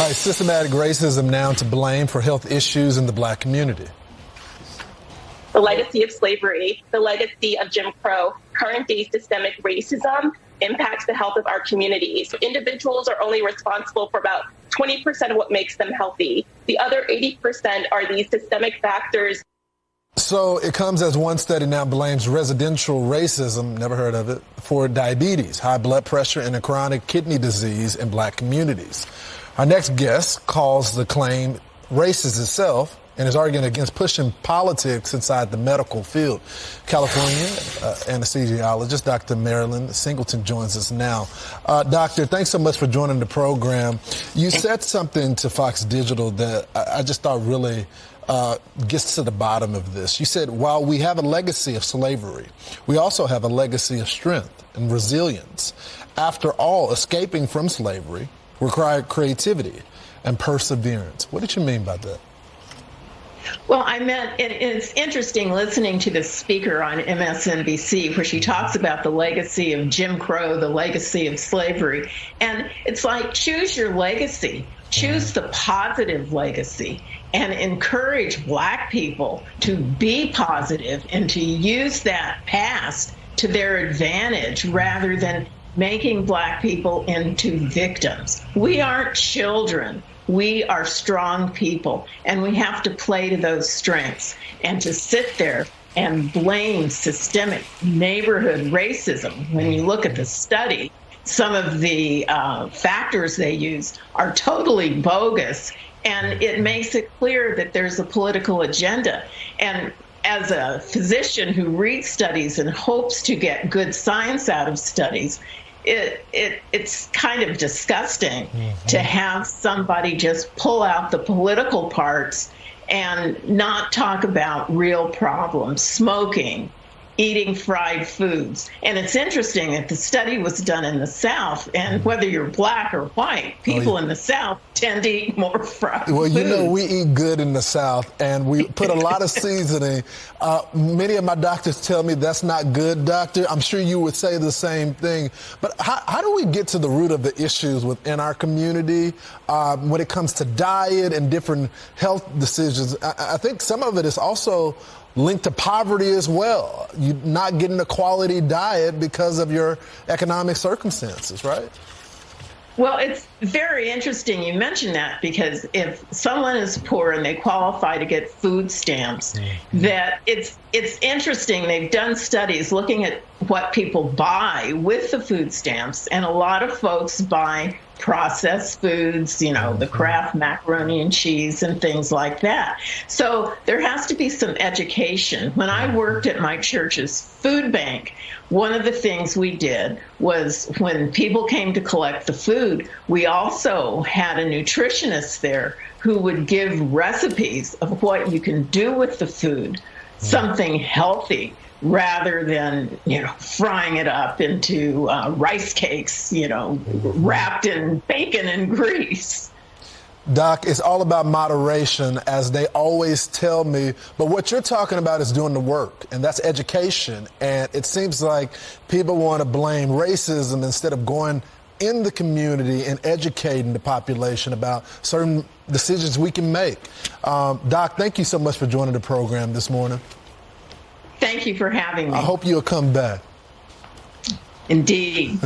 Why is systematic racism now to blame for health issues in the black community? The legacy of slavery, the legacy of Jim Crow, current-day systemic racism impacts the health of our communities. Individuals are only responsible for about 20% of what makes them healthy. The other 80% are these systemic factors. So it comes as one study now blames residential racism, never heard of it, for diabetes, high blood pressure, and a chronic kidney disease in black communities. Our next guest calls the claim racist itself and is arguing against pushing politics inside the medical field. California anesthesiologist Dr. Marilyn Singleton joins us now. Doctor, thanks so much for joining the program. You said something to Fox Digital that I just thought really gets to the bottom of this. You said, while we have a legacy of slavery, we also have a legacy of strength and resilience. After all, escaping from slavery required creativity and perseverance. What did you mean by that? Well, I meant it's interesting listening to the speaker on MSNBC where she talks about the legacy of Jim Crow, the legacy of slavery. And it's like, choose your legacy, choose the positive legacy, and encourage black people to be positive and to use that past to their advantage rather than making black people into victims. We aren't children. We are strong people, and we have to play to those strengths. And to sit there and blame systemic neighborhood racism, when you look at the study, some of the factors they use are totally bogus, and it makes it clear that there's a political agenda. And as a physician who reads studies and hopes to get good science out of studies, it's kind of disgusting to have somebody just pull out the political parts and not talk about real problems, smoking, eating fried foods. And it's interesting that the study was done in the South, and whether you're black or white, people in the South tend to eat more fried foods. Well, you know, we eat good in the South, and we put a lot of seasoning. Many of my doctors tell me that's not good, doctor. I'm sure you would say the same thing. But how do we get to the root of the issues within our community when it comes to diet and different health decisions? I think some of it is also linked to poverty as well. You're not getting a quality diet because of your economic circumstances, right? Well, it's very interesting you mentioned that, because if someone is poor and they qualify to get food stamps, that it's interesting. They've done studies looking at what people buy with the food stamps, and a lot of folks buy processed foods, you know, the Kraft macaroni and cheese and things like that. So there has to be some education. When I worked at my church's food bank, one of the things we did was when people came to collect the food, we also had a nutritionist there who would give recipes of what you can do with the food, something healthy, rather than, you know, frying it up into rice cakes, you know, wrapped in bacon and grease. Doc, it's all about moderation, as they always tell me. But what you're talking about is doing the work, and that's education. And it seems like people want to blame racism instead of going in the community and educating the population about certain decisions we can make. Doc, thank you so much for joining the program this morning. Thank you for having me. I hope you'll come back. Indeed.